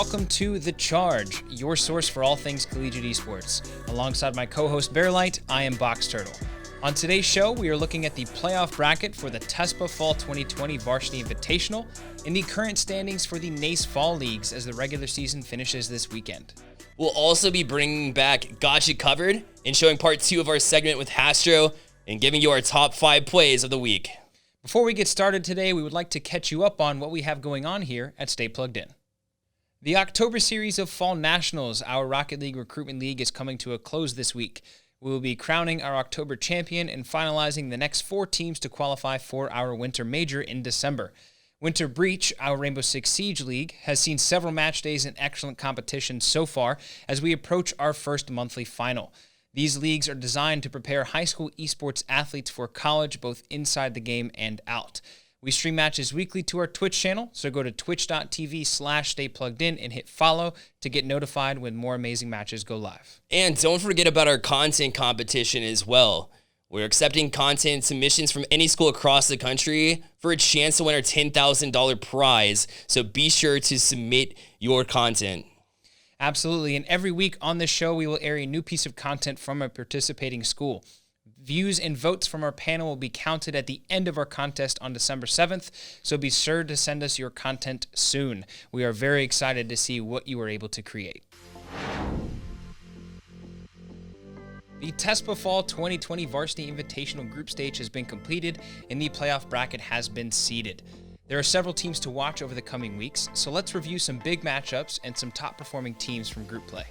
welcome to The Charge, your source for all things collegiate esports. Alongside my co-host Bearlight, I am Box0 On today's show, we are looking at the playoff bracket for the TESPA Fall 2020 Varsity Invitational and the current standings for the NACE Fall Leagues as the regular season finishes this weekend. We'll also be bringing back Gachyuh Covered and showing part 2 of our segment with Hastr0 and giving you our top 5 plays of the week. Before we get started today, we would like to catch you up on what we have going on here at Stay Plugged In. The October series of Fall Nationals, our Rocket League Recruitment League, is coming to a close this week. We will be crowning our October champion and finalizing the next 4 teams to qualify for our Winter Major in December. Winter Breach, our Rainbow Six Siege League, has seen several match days and excellent competition so far as we approach our first monthly final. These leagues are designed to prepare high school esports athletes for college, both inside the game and out. We stream matches weekly to our Twitch channel, so go to twitch.tv/staypluggedin and hit follow to get notified when more amazing matches go live. And don't forget about our content competition as well. We're accepting content submissions from any school across the country for a chance to win our $10,000 prize, so be sure to submit your content. Absolutely, and every week on this show, we will air a new piece of content from a participating school. Views and votes from our panel will be counted at the end of our contest on December 7th, so be sure to send us your content soon. We are very excited to see what you are able to create. The TESPA Fall 2020 Varsity Invitational Group Stage has been completed and the playoff bracket has been seeded. There are several teams to watch over the coming weeks, so let's review some big matchups and some top-performing teams from group play.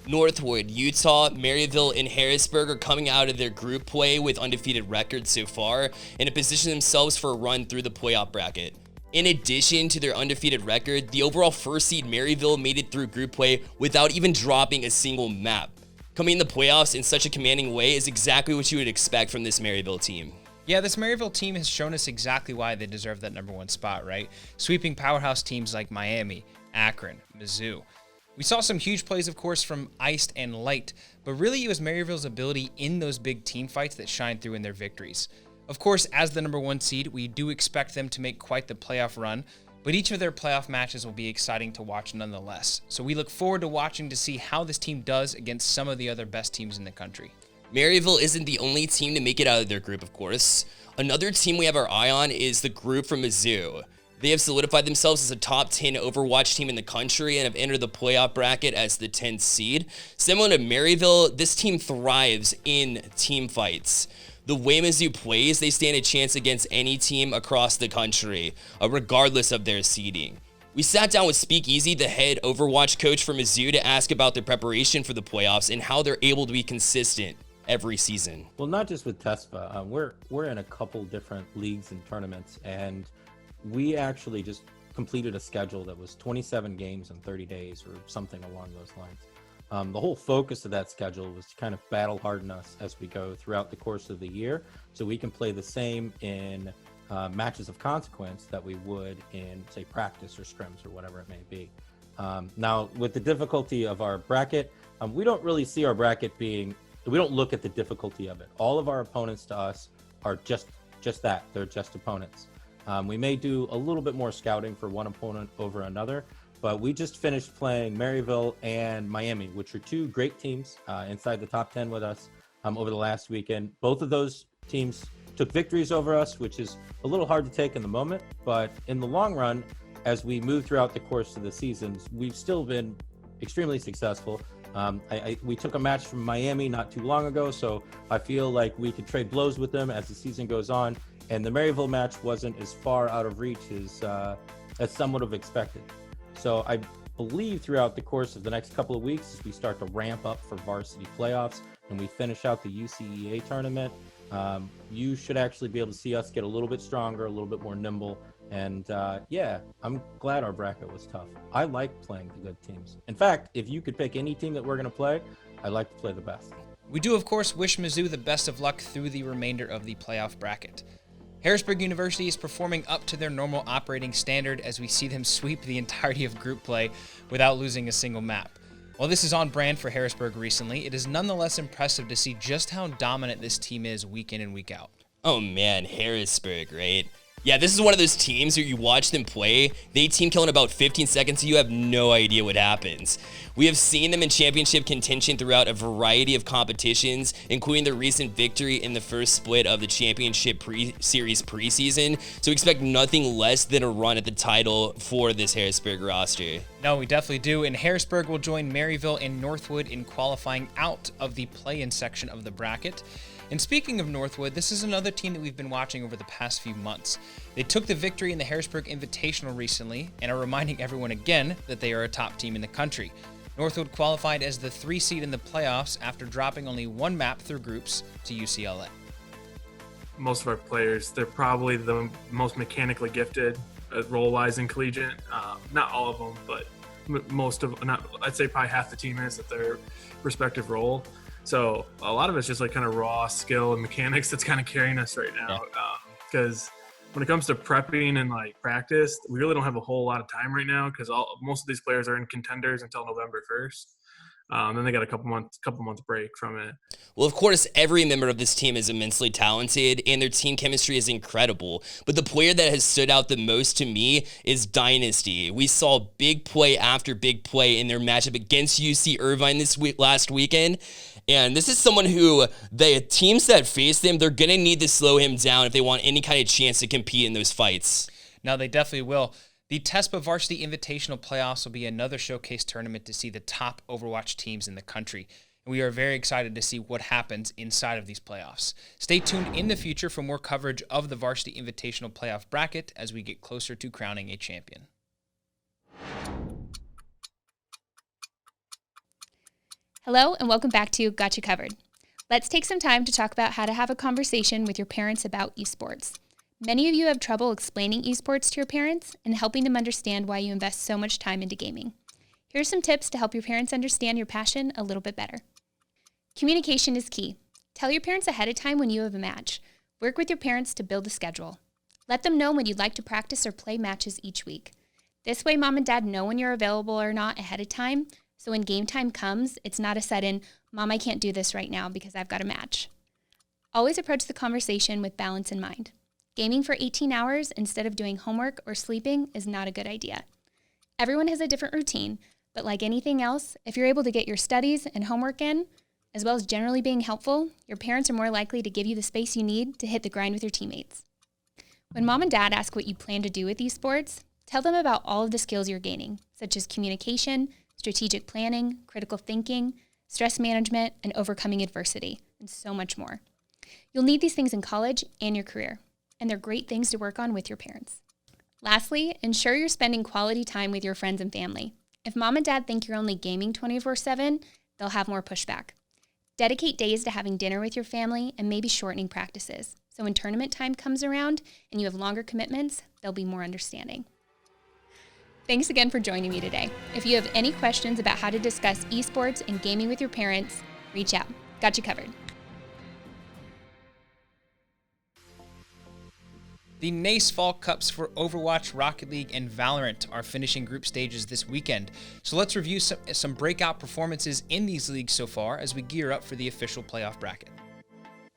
Northwood, Utah, Maryville, and Harrisburg are coming out of their group play with undefeated records so far and have positioned themselves for a run through the playoff bracket. In addition to their undefeated record, the overall first seed Maryville made it through group play without even dropping a single map. Coming in the playoffs in such a commanding way is exactly what you would expect from this Maryville team. Yeah, this Maryville team has shown us exactly why they deserve that number 1 spot, right? Sweeping powerhouse teams like Miami, Akron, Mizzou. We saw some huge plays, of course, from Iced and Light, but really it was Maryville's ability in those big team fights that shined through in their victories. Of course, as the number 1 seed, we do expect them to make quite the playoff run, but each of their playoff matches will be exciting to watch nonetheless. So we look forward to watching to see how this team does against some of the other best teams in the country. Maryville isn't the only team to make it out of their group, of course. Another team we have our eye on is the group from Mizzou. They have solidified themselves as a top 10 Overwatch team in the country and have entered the playoff bracket as the 10th seed. Similar to Maryville, this team thrives in team fights. The way Mizzou plays, they stand a chance against any team across the country, regardless of their seeding. We sat down with Speakeasy, the head Overwatch coach for Mizzou, to ask about their preparation for the playoffs and how they're able to be consistent every season. Well, not just with TESPA. We're in a couple different leagues and tournaments, and we actually just completed a schedule that was 27 games in 30 days or something along those lines. The whole focus of that schedule was to kind of battle harden us as we go throughout the course of the year, so we can play the same in matches of consequence that we would in, say, practice or scrims or whatever it may be. Now, with the difficulty of our bracket, we don't really see our bracket being, we don't look at the difficulty of it. All of our opponents to us are just that. They're just opponents. We may do a little bit more scouting for one opponent over another, but we just finished playing Maryville and Miami, which are 2 great teams inside the top 10 with us over the last weekend. Both of those teams took victories over us, which is a little hard to take in the moment, but in the long run, as we move throughout the course of the seasons, we've still been extremely successful. We took a match from Miami not too long ago, so I feel like we could trade blows with them as the season goes on, and the Maryville match wasn't as far out of reach as some would have expected. So I believe throughout the course of the next couple of weeks, as we start to ramp up for varsity playoffs and we finish out the UCEA tournament, you should actually be able to see us get a little bit stronger, a little bit more nimble. And yeah, I'm glad our bracket was tough. I like playing the good teams. In fact, if you could pick any team that we're going to play, I'd like to play the best. We do, of course, wish Mizzou the best of luck through the remainder of the playoff bracket. Harrisburg University is performing up to their normal operating standard as we see them sweep the entirety of group play without losing a single map. While this is on brand for Harrisburg recently, it is nonetheless impressive to see just how dominant this team is week in and week out. Oh man, Harrisburg, right? Yeah, this is one of those teams where you watch them play, they team kill in about 15 seconds, you have no idea what happens. We have seen them in championship contention throughout a variety of competitions, including the recent victory in the first split of the championship series preseason, so expect nothing less than a run at the title for this Harrisburg roster. No, we definitely do, and Harrisburg will join Maryville and Northwood in qualifying out of the play-in section of the bracket. And speaking of Northwood, this is another team that we've been watching over the past few months. They took the victory in the Harrisburg Invitational recently and are reminding everyone again that they are a top team in the country. Northwood qualified as the 3 seed in the playoffs after dropping only 1 map through groups to UCLA. Most of our players, they're probably the most mechanically gifted role-wise in Collegiate. Not all of them, but I'd say probably half the team is at their respective role. So a lot of it's just like kind of raw skill and mechanics that's kind of carrying us right now. Because when it comes to prepping and like practice, we really don't have a whole lot of time right now because most of these players are in contenders until November 1st. Then they got a couple months break from it. Well, of course, every member of this team is immensely talented, and their team chemistry is incredible. But the player that has stood out the most to me is Dynasty. We saw big play after big play in their matchup against UC Irvine last weekend. And this is someone who the teams that face them, they're going to need to slow him down if they want any kind of chance to compete in those fights. No, they definitely will. The TESPA Varsity Invitational Playoffs will be another showcase tournament to see the top Overwatch teams in the country. And we are very excited to see what happens inside of these playoffs. Stay tuned in the future for more coverage of the Varsity Invitational Playoff bracket as we get closer to crowning a champion. Hello and welcome back to Gachyuh Covered. Let's take some time to talk about how to have a conversation with your parents about esports. Many of you have trouble explaining esports to your parents and helping them understand why you invest so much time into gaming. Here are some tips to help your parents understand your passion a little bit better. Communication is key. Tell your parents ahead of time when you have a match. Work with your parents to build a schedule. Let them know when you'd like to practice or play matches each week. This way, mom and dad know when you're available or not ahead of time, so when game time comes, it's not a sudden, Mom, I can't do this right now because I've got a match. Always approach the conversation with balance in mind. Gaming for 18 hours instead of doing homework or sleeping is not a good idea. Everyone has a different routine, but like anything else, if you're able to get your studies and homework in, as well as generally being helpful, your parents are more likely to give you the space you need to hit the grind with your teammates. When mom and dad ask what you plan to do with esports, tell them about all of the skills you're gaining, such as communication, strategic planning, critical thinking, stress management, and overcoming adversity, and so much more. You'll need these things in college and your career, and they're great things to work on with your parents. Lastly, ensure you're spending quality time with your friends and family. If mom and dad think you're only gaming 24/7, they'll have more pushback. Dedicate days to having dinner with your family and maybe shortening practices, so when tournament time comes around and you have longer commitments, they'll be more understanding. Thanks again for joining me today. If you have any questions about how to discuss esports and gaming with your parents, reach out. Got you covered. The NACE Fall Cups for Overwatch, Rocket League, and Valorant are finishing group stages this weekend. So let's review some breakout performances in these leagues so far as we gear up for the official playoff bracket.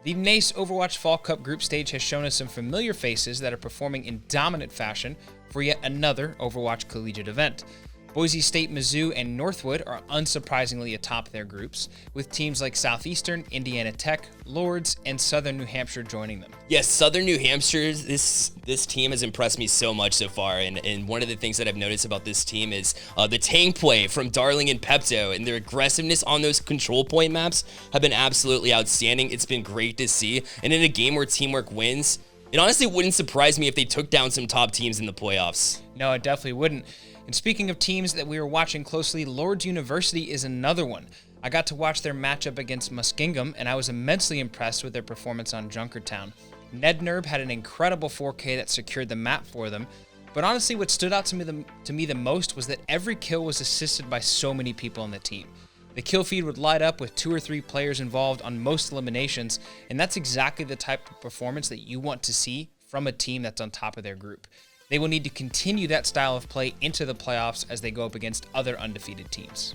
The NACE Overwatch Fall Cup group stage has shown us some familiar faces that are performing in dominant fashion for yet another Overwatch Collegiate event. Boise State, Mizzou, and Northwood are unsurprisingly atop their groups, with teams like Southeastern, Indiana Tech, Lords, and Southern New Hampshire joining them. Yes, Southern New Hampshire, this team has impressed me so much so far, and one of the things that I've noticed about this team is the tank play from Darling and Pepto, and their aggressiveness on those control point maps have been absolutely outstanding. It's been great to see, and in a game where teamwork wins, it honestly wouldn't surprise me if they took down some top teams in the playoffs. No, it definitely wouldn't. And speaking of teams that we are watching closely, Lords University is another one. I got to watch their matchup against Muskingum, and I was immensely impressed with their performance on Junkertown. Ned Nerb had an incredible 4K that secured the map for them, but honestly what stood out to me the most was that every kill was assisted by so many people on the team. The kill feed would light up with 2 or 3 players involved on most eliminations, and that's exactly the type of performance that you want to see from a team that's on top of their group. They will need to continue that style of play into the playoffs as they go up against other undefeated teams.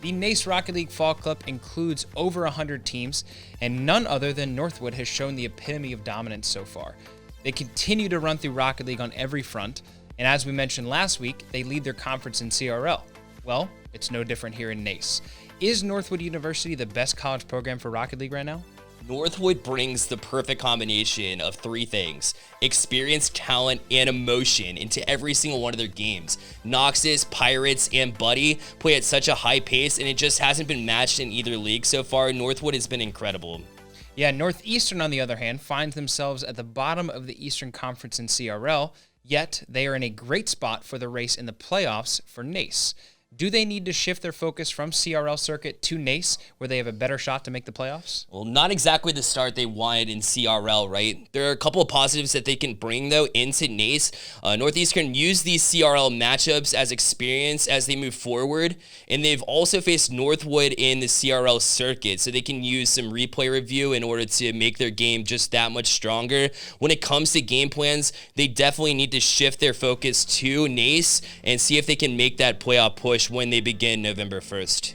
The NACE Rocket League Fall Cup includes over 100 teams, and none other than Northwood has shown the epitome of dominance so far. They continue to run through Rocket League on every front, and as we mentioned last week, they lead their conference in CRL. Well, it's no different here in NACE. Is Northwood University the best college program for Rocket League right now? Northwood brings the perfect combination of three things: experience, talent, and emotion into every single one of their games. Noxus, Pirates, and Buddy play at such a high pace, and it just hasn't been matched in either league so far. Northwood has been incredible. Yeah, Northeastern, on the other hand, finds themselves at the bottom of the Eastern Conference in CRL, yet they are in a great spot for the race in the playoffs for NACE. Do they need to shift their focus from CRL circuit to NACE, where they have a better shot to make the playoffs? Well, not exactly the start they wanted in CRL, right? There are a couple of positives that they can bring, though, into NACE. Northeastern use these CRL matchups as experience as they move forward, and they've also faced Northwood in the CRL circuit, so they can use some replay review in order to make their game just that much stronger. When it comes to game plans, they definitely need to shift their focus to NACE and see if they can make that playoff push when they begin November 1st.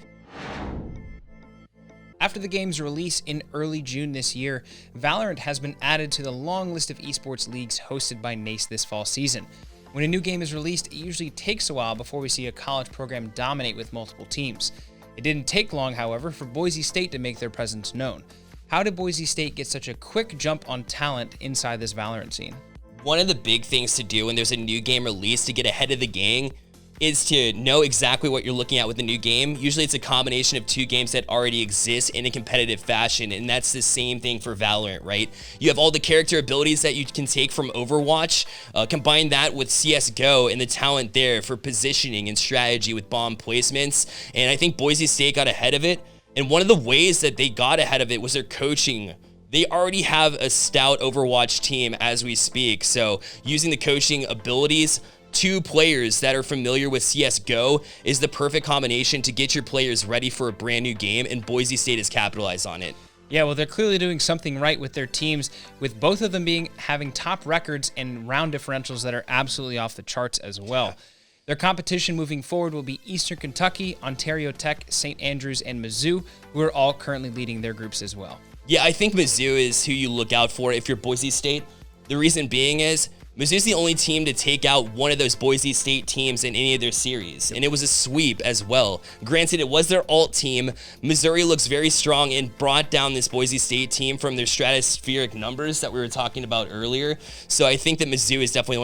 After the game's release in early June this year, Valorant has been added to the long list of esports leagues hosted by NACE this fall season. When a new game is released, it usually takes a while before we see a college program dominate with multiple teams. It didn't take long, however, for Boise State to make their presence known. How did Boise State get such a quick jump on talent inside this Valorant scene? One of the big things to do when there's a new game released to get ahead of the game is to know exactly what you're looking at with the new game. Usually it's a combination of two games that already exist in a competitive fashion, and that's the same thing for Valorant, right? You have all the character abilities that you can take from Overwatch, combine that with CSGO and the talent there for positioning and strategy with bomb placements, and I think Boise State got ahead of it, and one of the ways that they got ahead of it was their coaching. They already have a stout Overwatch team as we speak, so using the coaching abilities, two players that are familiar with CSGO is the perfect combination to get your players ready for a brand new game, and Boise State has capitalized on it. Yeah, well, they're clearly doing something right with their teams, with both of them having top records and round differentials that are absolutely off the charts as well. Their competition moving forward will be Eastern Kentucky, Ontario Tech, St. Andrews, and Mizzou, who are all currently leading their groups as well. Yeah, I think Mizzou is who you look out for if you're Boise State. The reason being is Mizzou's the only team to take out one of those Boise State teams in any of their series, and it was a sweep as well. Granted, it was their alt team. Missouri looks very strong and brought down this Boise State team from their stratospheric numbers that we were talking about earlier. So I think that Mizzou is definitely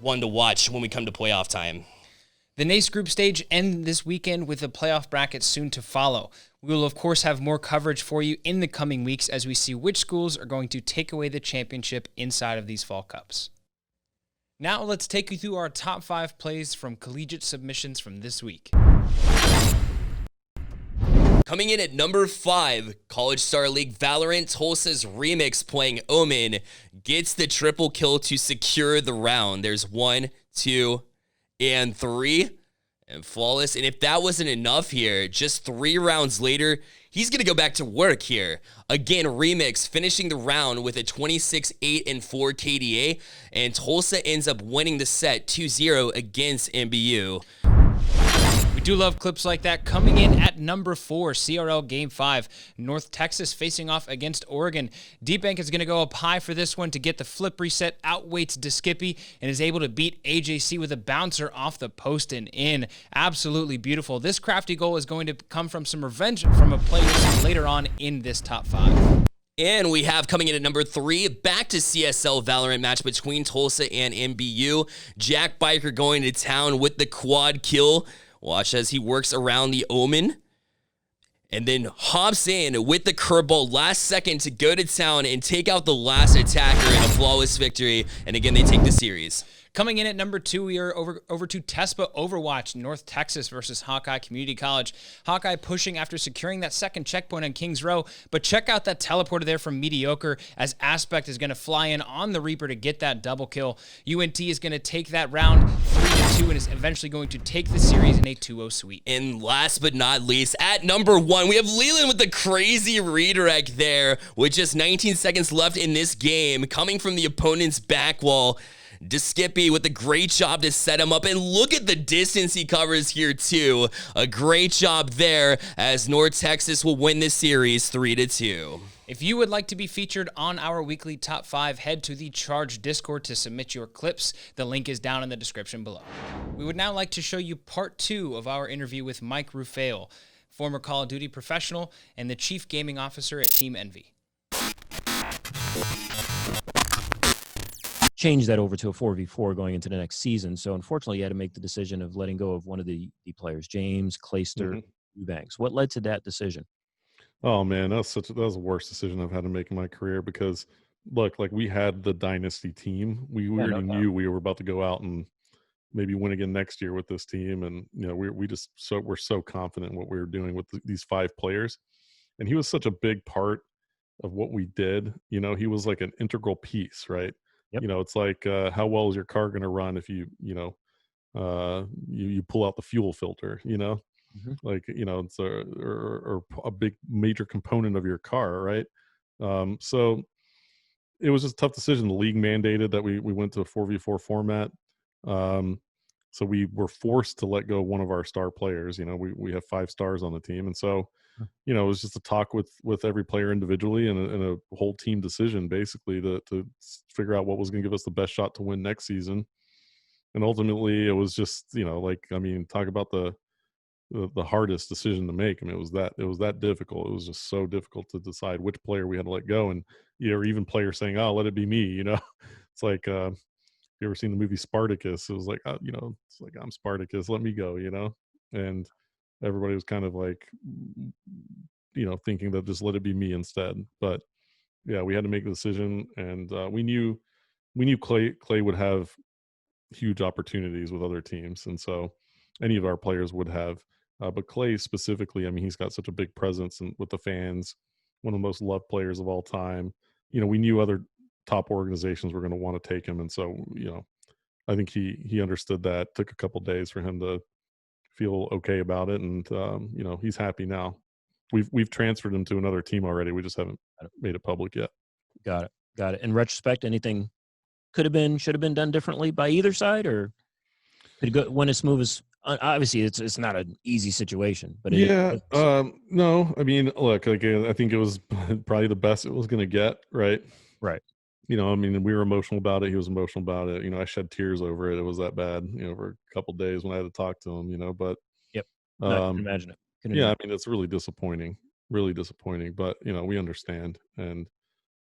one to watch when we come to playoff time. The NACE group stage ends this weekend with the playoff bracket soon to follow. We will, of course, have more coverage for you in the coming weeks as we see which schools are going to take away the championship inside of these fall cups. Now let's take you through our top 5 plays from collegiate submissions from this week. Coming in at number 5, College Star League Valorant, Tulsa's Remix playing Omen gets the triple kill to secure the round. There's 1, 2, and 3, and flawless. And if that wasn't enough here, just 3 rounds later, he's going to go back to work here. Again, Remix finishing the round with a 26-8-4 KDA, and Tulsa ends up winning the set 2-0 against MBU. We do love clips like that. Coming in at number 4, CRL Game 5, North Texas facing off against Oregon. D-Bank is going to go up high for this one to get the flip reset, outweights DeSkippy, and is able to beat AJC with a bouncer off the post and in. Absolutely beautiful. This crafty goal is going to come from some revenge from a play later on in this top 5. And we have coming in at number 3, back to CSL Valorant match between Tulsa and MBU. Jack Biker going to town with the quad kill. Watch as he works around the Omen. And then hops in with the curveball last second to go to town and take out the last attacker in a flawless victory. And again, they take the series. Coming in at number 2, we are over to TESPA Overwatch, North Texas versus Hawkeye Community College. Hawkeye pushing after securing that second checkpoint on Kings Row, but check out that teleporter there from Mediocre as Aspect is going to fly in on the Reaper to get that double kill. UNT is going to take that round 3-2 and is eventually going to take the series in a 2-0 sweep. And last but not least, at number 1, we have Leland with the crazy redirect there with just 19 seconds left in this game, coming from the opponent's back wall. Skippy with a great job to set him up. And look at the distance he covers here, too. A great job there as North Texas will win this series 3-2. If you would like to be featured on our weekly top 5, head to the Charge Discord to submit your clips. The link is down in the description below. We would now like to show you part 2 of our interview with Mike Rufail, former Call of Duty professional and the Chief Gaming Officer at Team Envy. Change that over to a 4v4 going into the next season. So unfortunately, you had to make the decision of letting go of one of the players, James, Clayster, Eubanks. What led to that decision? Oh man, that was the worst decision I've had to make in my career because look, like we had the dynasty team. We already knew we were about to go out and maybe win again next year with this team. And we're so confident in what we were doing with these 5 players. And he was such a big part of what we did. He was like an integral piece, right? Yep. It's like how well is your car going to run if you pull out the fuel filter, like, it's a big major component of your car, right? So it was just a tough decision. The league mandated that we went to a 4v4 format. So we were forced to let go of one of our star players. We have 5 stars on the team. And so, it was just a talk with every player individually and a whole team decision basically to figure out what was going to give us the best shot to win next season. And ultimately it was just, talk about the hardest decision to make. It was that difficult. It was just so difficult to decide which player we had to let go. And even players saying, "Oh, let it be me." It's like, you ever seen the movie Spartacus? It was like, it's like, I'm Spartacus, let me go, and everybody was kind of like, thinking that just let it be me instead. But yeah, we had to make a decision, and we knew Clay would have huge opportunities with other teams, and so any of our players would have. But Clay specifically, he's got such a big presence and with the fans, one of the most loved players of all time. We knew other top organizations were going to want to take him. And so, I think he understood that. Took a couple days for him to feel okay about it. And, he's happy now. We've transferred him to another team already. We just haven't made it public yet. Got it. In retrospect, anything should have been done differently by either side, or could it went as smooth as? Obviously, it's not an easy situation, but no. Look, I think it was probably the best it was going to get. Right. We were emotional about it. He was emotional about it. I shed tears over it. It was that bad. For a couple of days when I had to talk to him. But yep, I can imagine it. It's really disappointing. But we understand, and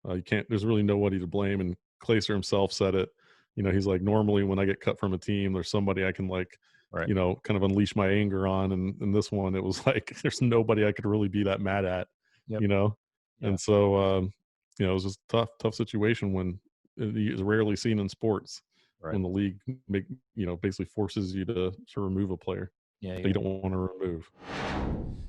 you can't. There's really nobody to blame. And Clayster himself said it. He's like, normally when I get cut from a team, there's somebody I can kind of unleash my anger on. And this one, it was like, there's nobody I could really be that mad at, And so, it was just a tough situation when it's rarely seen in sports, when the league basically forces you to remove a player that you don't want to remove.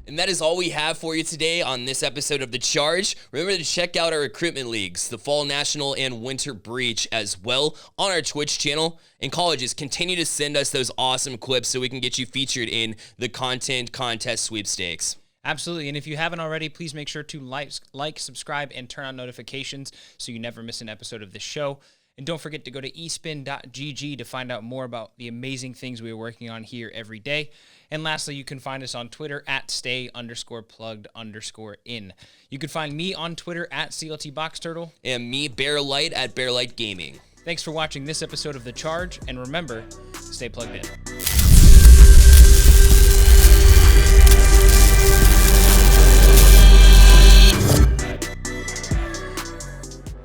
And that is all we have for you today on this episode of The Charge. Remember to check out our recruitment leagues, the Fall National and Winter Breach, as well on our Twitch channel. And colleges, continue to send us those awesome clips so we can get you featured in the content contest sweepstakes. Absolutely. And if you haven't already, please make sure to like, subscribe, and turn on notifications so you never miss an episode of this show. And don't forget to go to espin.gg to find out more about the amazing things we are working on here every day. And lastly, you can find us on Twitter at stay_plugged_in. You can find me on Twitter at CLTBoxTurtle. And me, Bearlight, at Bearlight Gaming. Thanks for watching this episode of The Charge, and remember, stay plugged in.